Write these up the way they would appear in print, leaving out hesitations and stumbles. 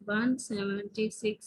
176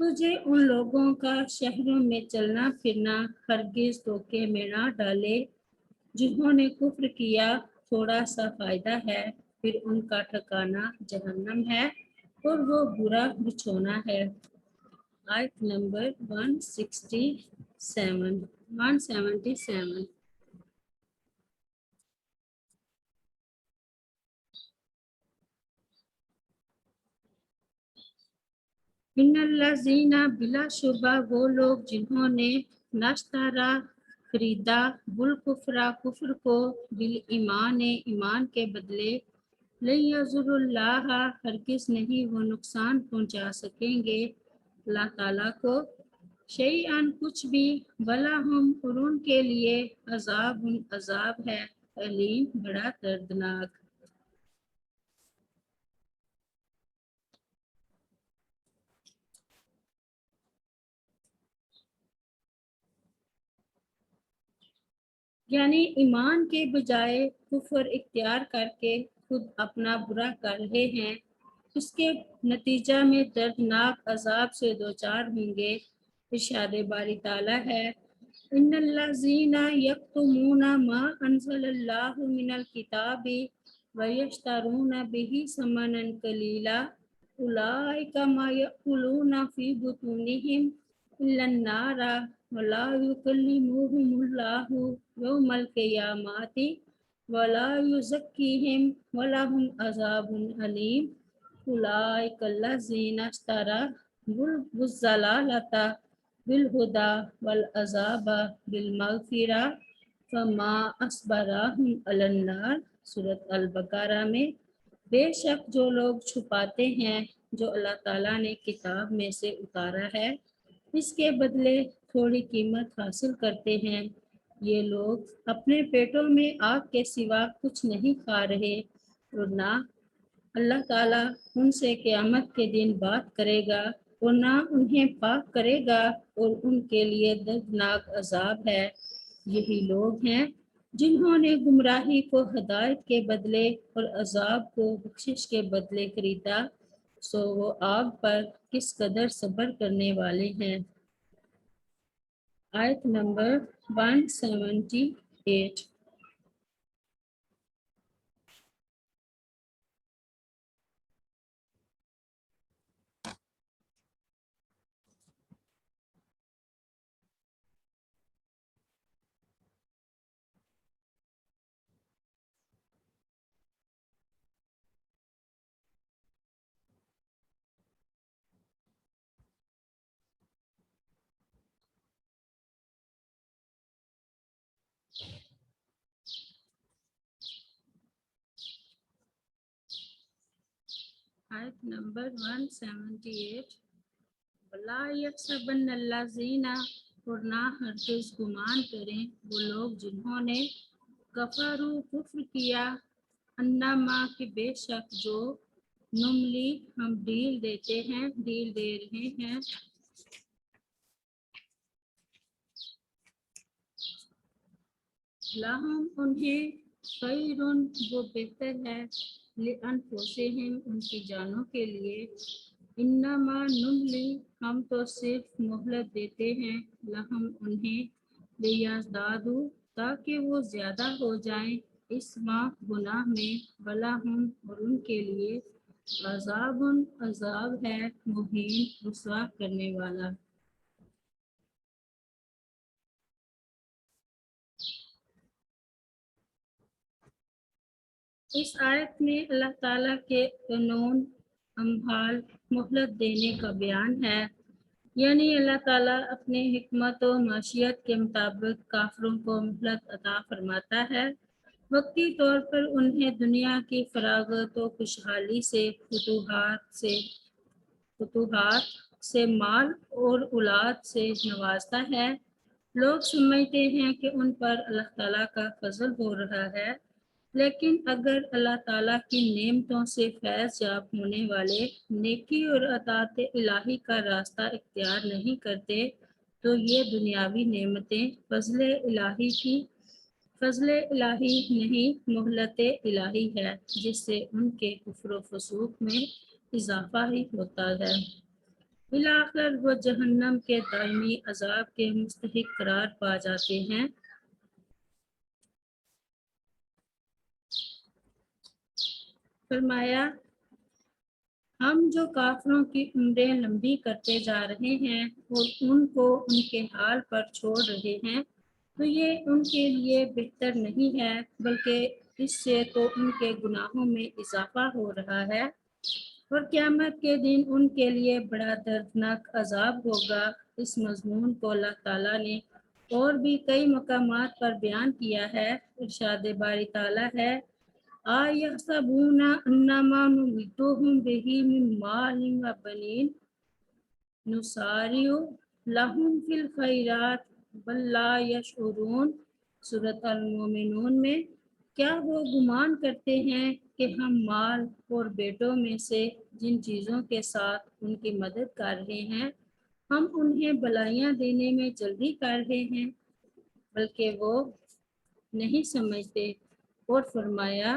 تجھے ان لوگوں کا شہروں میں چلنا پھرنا ہرگز دھوکے میں نہ ڈالے جنہوں نے کفر کیا، تھوڑا سا فائدہ ہے، پھر ان کا ٹھکانہ جہنم ہے اور وہ برا بچھونا ہے۔ آیت نمبر 177۔ ان الذین بلا شبہ وہ لوگ جنہوں نے نشترا خریدا بالکفرا کفر کو بالایمان ایمان کے بدلے لن یضر اللہ ہرگز نہیں وہ نقصان پہنچا سکیں گے اللہ تعالیٰ کو شیئاً کچھ بھی وَلَهُمْ اور ان کے لیے عذاب ہے علیم بڑا دردناک۔ یعنی ایمان کے بجائے کفر اختیار کر کے خود اپنا برا کر رہے ہیں، اس کے نتیجہ میں دردناک عذاب سے دوچار ہوں گے۔ ارشاد باری تعالیٰ ہے ان الذین یکتمون ما انزل اللہ من الکتاب ویشترون بہ ثمنا قلیلا اولئک ما یأکلون فی بطونہم الا النار ولا یکلمہم اللہ یوم القیامۃ ولا یزکیہم ولہم عذاب علیم اولئک الذین اشتروا الضلالۃ بالہدی والعذاب بالمغفرہ فما اصبرہم علی النار۔ سورۃ البقرہ میں بے شک جو لوگ چھپاتے ہیں جو اللہ تعالیٰ نے کتاب میں سے اتارا ہے، اس کے بدلے تھوڑی قیمت حاصل کرتے ہیں، یہ لوگ اپنے پیٹوں میں آگ کے سوا کچھ نہیں کھا رہے اور نہ اللہ تعالیٰ ان سے قیامت کے دن بات کرے گا اور نہ انہیں پاک کرے گا اور ان کے لیے دردناک عذاب ہے۔ یہی لوگ ہیں جنہوں نے گمراہی کو ہدایت کے بدلے اور عذاب کو بخشش کے بدلے خریدا، سو وہ آگ پر کس قدر صبر کرنے والے ہیں۔ آیت نمبر 178۔ آیت نمبر 178۔ وَلَا يَحْسَبَنَّ الَّذِينَ اور نہ ہرگز گمان کریں وہ لوگ جنہوں نے کفروا کفر کیا، انما کہ بے شک جو نملی ہم ڈیل دے رہے ہیں لہم انہیں خیرن وہ بہتر ہے لانفسہم ان کی جانوں کے لیے، انما نملی ہم تو صرف مہلت دیتے ہیں لہم انہیں لیزدادوا تاکہ وہ زیادہ ہو جائیں اسما گناہ میں، ولہم اور ان کے لیے عذاب ہے مہین رسوا کرنے والا۔ اس آیت میں اللہ تعالیٰ کے قانون امحال مہلت دینے کا بیان ہے، یعنی اللہ تعالیٰ اپنے حکمت و معیشت کے مطابق کافروں کو مہلت عطا فرماتا ہے، وقتی طور پر انہیں دنیا کی فراغت و خوشحالی سے فتوحات سے مال اور اولاد سے نوازتا ہے۔ لوگ سمجھتے ہیں کہ ان پر اللہ تعالیٰ کا فضل ہو رہا ہے، لیکن اگر اللہ تعالیٰ کی نعمتوں سے فیض یاب ہونے والے نیکی اور اطاعت الہی کا راستہ اختیار نہیں کرتے تو یہ دنیاوی نعمتیں فضل الہی نہیں مہلت الہی ہے، جس سے ان کے کفر و فسوق میں اضافہ ہی ہوتا ہے۔ بالآخر وہ جہنم کے دائمی عذاب کے مستحق قرار پا جاتے ہیں۔ فرمایا ہم جو کافروں کی عمریں لمبی کرتے جا رہے ہیں اور ان کو ان کے حال پر چھوڑ رہے ہیں تو یہ ان کے لیے بہتر نہیں ہے، بلکہ اس سے تو ان کے گناہوں میں اضافہ ہو رہا ہے، اور قیامت کے دن ان کے لیے بڑا دردناک عذاب ہوگا۔ اس مضمون کو اللہ تعالیٰ نے اور بھی کئی مقامات پر بیان کیا ہے۔ ارشاد باری تعالیٰ ہے آیحسبون انما نمدهم به من مال وبنین نسارع لهم فی الخیرات بل لا یشعرون۔ سورۃ المومنون میں کیا وہ گمان کرتے ہیں کہ ہم مال اور بیٹوں میں سے جن چیزوں کے ساتھ ان کی مدد کر رہے ہیں ہم انہیں بلائیاں دینے میں جلدی کر رہے ہیں، بلکہ وہ نہیں سمجھتے۔ اور فرمایا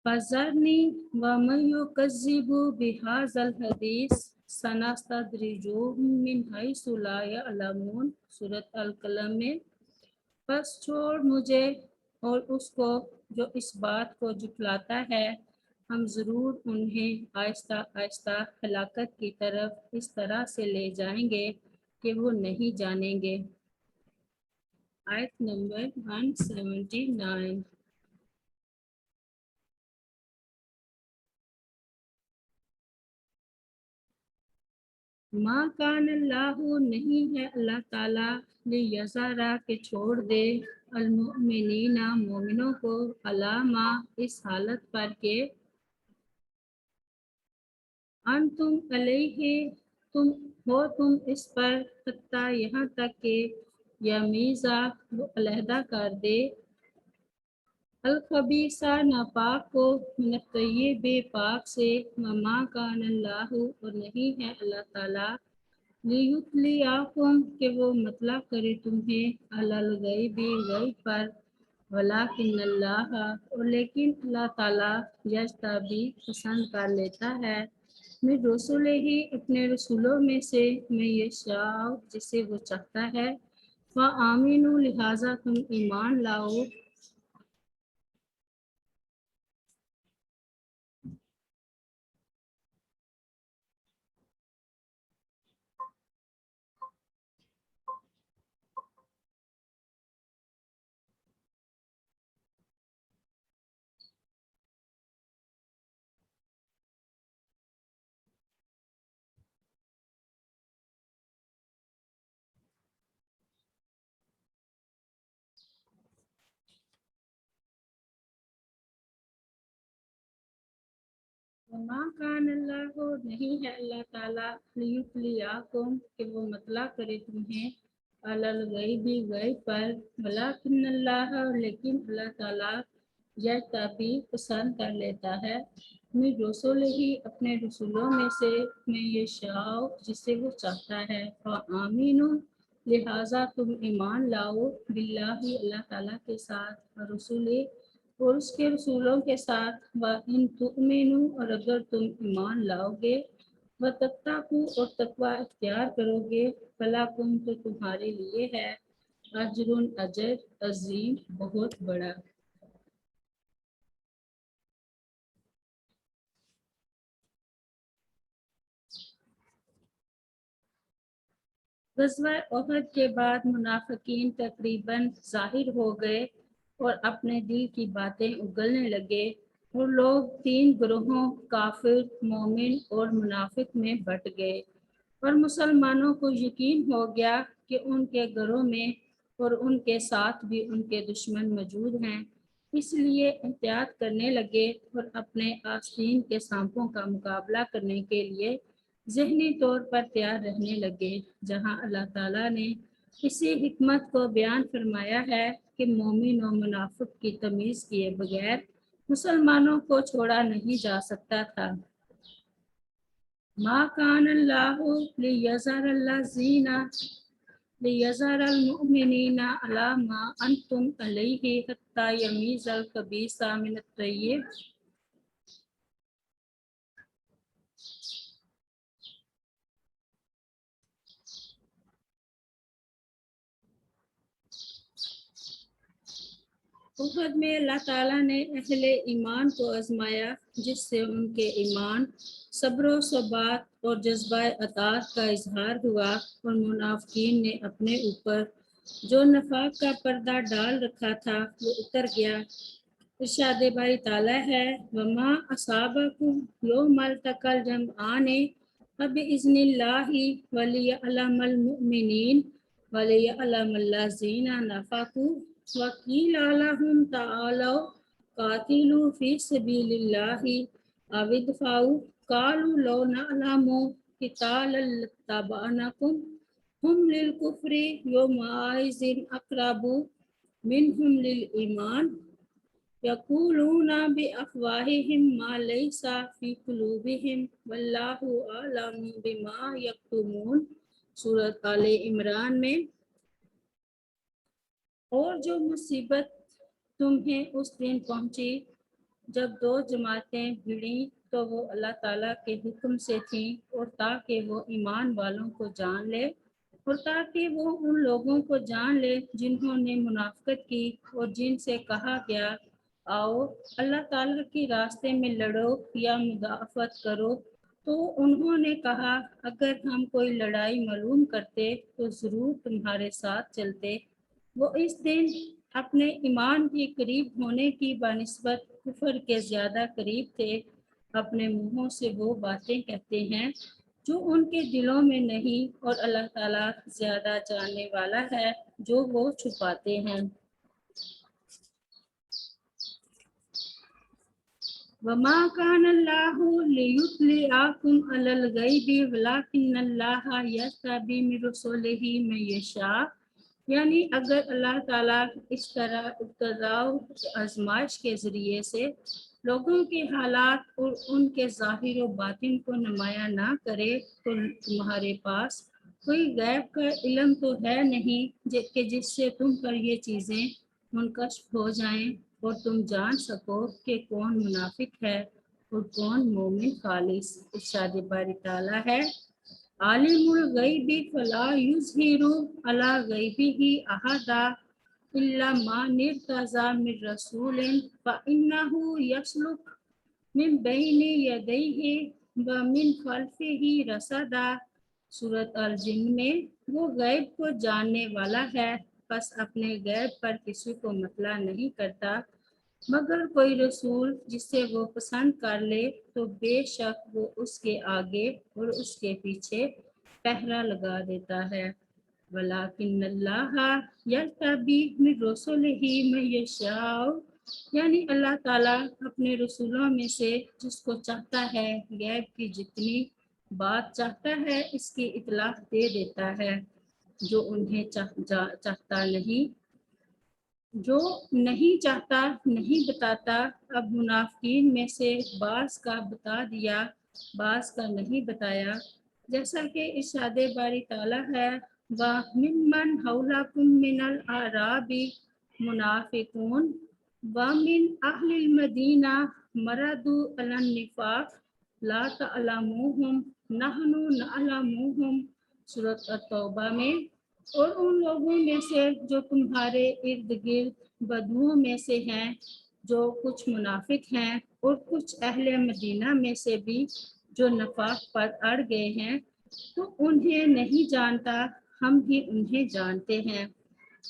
فَذَرْنِي وَمَن يُكَذِّبُ بِهَذَا الْحَدِيثِ سَنَسْتَدْرِجُهُم مِّنْ حَيْثُ لَا يَعْلَمُونَ۔ سورۃ القلم میں بس چھوڑ مجھے اور اس کو جو اس بات کو جھٹلاتا ہے، ہم ضرور انہیں آہستہ آہستہ ہلاکت کی طرف اس طرح سے لے جائیں گے کہ وہ نہیں جانیں گے۔ آیت نمبر 179۔ ما کان اللہ نہیں ہے اللہ تعالیٰ لیذرا کہ چھوڑ دے المؤمنین مومنوں کو علامہ اس حالت پر کہ انتم علیہ تم اس پر حتیٰ یہاں تک کہ یمیزا وہ علیحدہ کر دے الخبیثہ ناپاک کو من الطیب پاک سے، وما کان اللہ اور نہیں ہے اللہ تعالیٰ لیطلعکم کہ وہ مطلع کرے تمہیں علی الغیب غیب پر، ولکن اللہ اور لیکن اللہ تعالیٰ یجتبی پسند کر لیتا ہے من رسولہ ہی اپنے رسولوں میں سے میں یشاء جسے وہ چاہتا ہے، فآمنوا لہذا تم ایمان لاؤ وما کان اللہ نہیں ہے اللہ تعالیٰ لیطلعکم کہ وہ مطلع کرے تمہیں علی الغیب غیب پر، ولکن اللہ لیکن اللہ تعالیٰ یجتبی پسند کر لیتا ہے من رسول ہی اپنے رسولوں میں سے میں یشاء جسے وہ چاہتا ہے، فآمنوا لہذا تم ایمان لاؤ باللہ اللہ تعالیٰ کے ساتھ، اور رسول اور اس کے رسولوں کے ساتھ، وَإِن تُؤْمِنُوا اور اگر تم ایمان لاؤ گے، وَتَتَّقُوا اور تقوی اختیار کرو گے، فَلَکُمْ تو تمہارے لیے ہے اجر اجر عظیم بہت بڑا۔ غزوہ احد کے بعد منافقین تقریباً ظاہر ہو گئے اور اپنے دل کی باتیں اگلنے لگے، اور لوگ تین گروہوں کافر، مومن اور منافق میں بٹ گئے، اور مسلمانوں کو یقین ہو گیا کہ ان کے گھروں میں اور ان کے ساتھ بھی ان کے دشمن موجود ہیں، اس لیے احتیاط کرنے لگے اور اپنے آستین کے سانپوں کا مقابلہ کرنے کے لیے ذہنی طور پر تیار رہنے لگے، جہاں اللہ تعالیٰ نے اسی حکمت کو بیان فرمایا ہے کہ مومن و منافق کی تمیز کیے بغیر مسلمانوں کو چھوڑا نہیں جا سکتا تھا۔ ما کان اللہ لیذر الذین لیذر المؤمنین علی ما انتم علیہ حتی یمیز الخبیث من الطیب۔ احد میں اللہ تعالیٰ نے اہل ایمان کو آزمایا جس سے ان کے ایمان، صبر و ثبات اور جذبہ اطاعت کا اظہار ہوا، اور منافقین نے اپنے اوپر جو نفاق کا پردہ ڈال رکھا تھا وہ اتر گیا۔ ارشاد باری تعالیٰ ہے وما اصابکم یوم التقى الجمعان فبإذن اللہ ولیعلم المؤمنین ولیعلم الذین نفقوا وقیل لهم تعالوا قاتلوا فی سبیل اللہ او ادفعوا قالوا لو نعلم قتالا لاتبعناکم هم للکفر یومئذ اقرب منهم للایمان یقولون بافواہہم ما لیس فی قلوبہم واللہ اعلم بما یکتمون، سورۃ آل عمران میں۔ اور جو مصیبت تمہیں اس دن پہنچی جب دو جماعتیں بھڑیں تو وہ اللہ تعالیٰ کے حکم سے تھیں، اور تاکہ وہ ایمان والوں کو جان لے، اور تاکہ وہ ان لوگوں کو جان لے جنہوں نے منافقت کی اور جن سے کہا گیا آؤ اللہ تعالیٰ کی راستے میں لڑو یا مدافعت کرو، تو انہوں نے کہا اگر ہم کوئی لڑائی معلوم کرتے تو ضرور تمہارے ساتھ چلتے۔ وہ اس دن اپنے ایمان کے قریب ہونے کی بنسبت کفر کے زیادہ قریب تھے۔ اپنے منہوں سے وہ باتیں کہتے ہیں جو ان کے دلوں میں نہیں، اور اللہ تعالیٰ زیادہ جاننے والا ہے جو وہ چھپاتے ہیں۔ وما كان الله ليطلعكم على الغيب ولكن الله يجتبي من رسله من يشاء، یعنی اگر اللہ تعالیٰ اس طرح ابتلاء و آزمائش کے ذریعے سے لوگوں کے حالات اور ان کے ظاہر و باطن کو نمایاں نہ کرے تو تمہارے پاس کوئی غیب کا علم تو ہے نہیں کہ جس سے تم پر یہ چیزیں منکشف ہو جائیں اور تم جان سکو کہ کون منافق ہے اور کون مومن خالص۔ ارشاد باری تعالیٰ ہے عالم الغیب فلا یظہر علی غیبہ احدا الا من ارتضی من رسول فانہ یسلک من بین یدیہ ومن خلفہ رصدا، سورۃ الجن میں۔ وہ غیب کو جاننے والا ہے، پس اپنے غیب پر کسی کو مطلع نہیں کرتا مگر کوئی رسول جس سے وہ پسند کر لے، تو بے شک وہ اس کے آگے اور اس کے پیچھے پہرا لگا دیتا ہے۔ وَلَٰكِنَّ اللَّهَ يَجْتَبِي مِن رُّسُلِهِ مَن يَشَاءُ، یعنی اللہ تعالیٰ اپنے رسولوں میں سے جس کو چاہتا ہے غیب کی جتنی بات چاہتا ہے اس کی اطلاع دے دیتا ہے، جو انہیں چاہتا نہیں، جو نہیں چاہتا نہیں بتاتا۔ اب منافقین میں سے بعض کا بتا دیا، بعض کا نہیں بتایا، جیسا کہ ارشاد باری تعالیٰ ہے وَمِمَّنْ حَوْلَكُم مِّنَ الْأَعْرَابِ مُنَافِقُونَ وَمِنْ أَهْلِ الْمَدِينَةِ مَرَدُوا عَلَى النِّفَاقِ لَا تَعْلَمُوهُمْ نَحْنُ نَعْلَمُوهُمْ، سورۃ التوبہ میں۔ اور ان لوگوں میں سے جو تمہارے ارد گرد بدوؤں میں سے ہیں، جو کچھ منافق ہیں، اور کچھ اہل مدینہ میں سے بھی جو نفاق پر اڑ گئے ہیں، تو انہیں نہیں جانتا، ہم ہی انہیں جانتے ہیں۔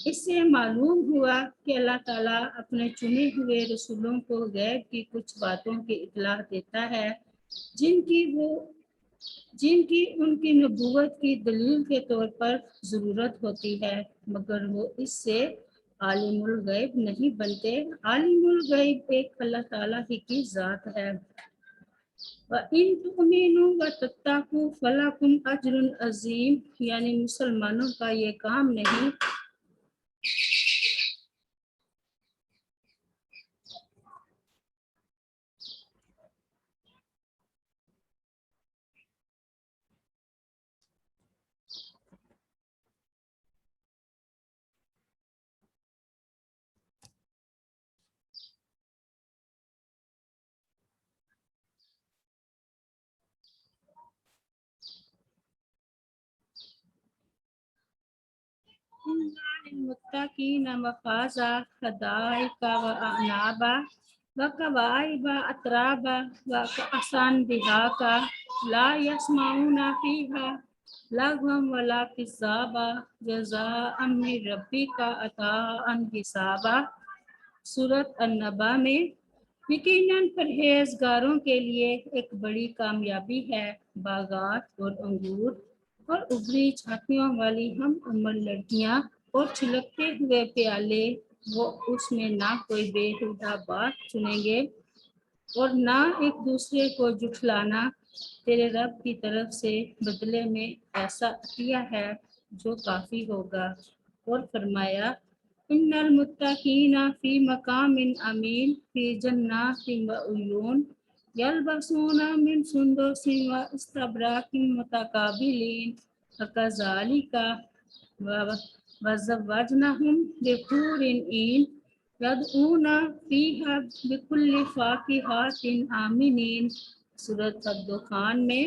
اس سے معلوم ہوا کہ اللہ تعالیٰ اپنے چنے ہوئے رسولوں کو غیب کی کچھ باتوں کی اطلاع دیتا ہے جن کی ان کی نبوت کی دلیل کے طور پر ضرورت ہوتی ہے، مگر وہ اس سے عالم الغیب نہیں بنتے۔ عالم الغیب ایک اللہ تعالیٰ ہی کی ذات ہے۔ وَإِن تُؤْمِنُوا وَتَتَّقُوا فَلَكُمْ أَجْرٌ عَظِيمٌ، یعنی مسلمانوں کا یہ کام نہیں للمتقین مفازا حدائق و اعنابا و کواعب اترابا و کأسا دہاقا لا یسمعون فیہا لغوا ولا کذابا جزاء من ربک عطاء حسابا۔ سورۃ النبا میں یقیناً پرہیزگاروں کے لیے ایک بڑی کامیابی ہے، باغات اور انگور اور ابری چھاتیوں والی ہم عمر لڑکیاں اور چھلکتے ہوئے پیالے، وہ اس میں نہ کوئی بےہودہ بات سنیں گے اور نہ ایک دوسرے کو جھٹلانا۔ تیرے رب کی طرف سے بدلے میں ایسا عطیہ ہے جو کافی ہوگا۔ اور فرمایا ان المتقین فی مقام امین فی جنات و عیون یلبسون من سندس و استبرق متقابلین وکذالک وزوجناہم بحور عین یدعون فیہا بکل فاکہۃ آمنین۔ سورۃ الدخان میں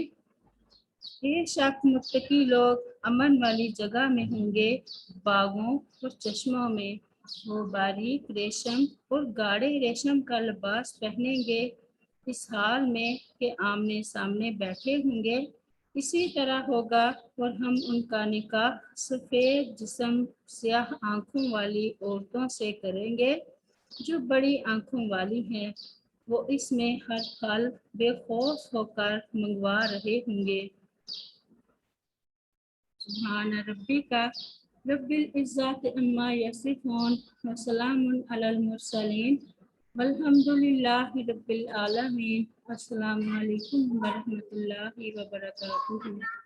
بے شک متقی لوگ امن والی جگہ میں ہوں گے، باغوں اور چشموں میں، وہ باریک ریشم اور گاڑے ریشم کا لباس پہنیں گے، اس حال میں کہ آمنے سامنے بیٹھے ہوں گے۔ اسی طرح ہوگا اور ہم ان کا نکاح سفید جسم سیاہ آنکھوں والی عورتوں سے کریں گے جو بڑی آنکھوں والی ہیں، وہ اس میں ہر پل بے خوف ہو کر منگوا رہے ہوں گے۔ سبحان ربک رب العزت عما یصفون وسلام علی المرسلین والحمد للہ رب العالمین۔ السلام علیکم ورحمۃ اللہ وبرکاتہ۔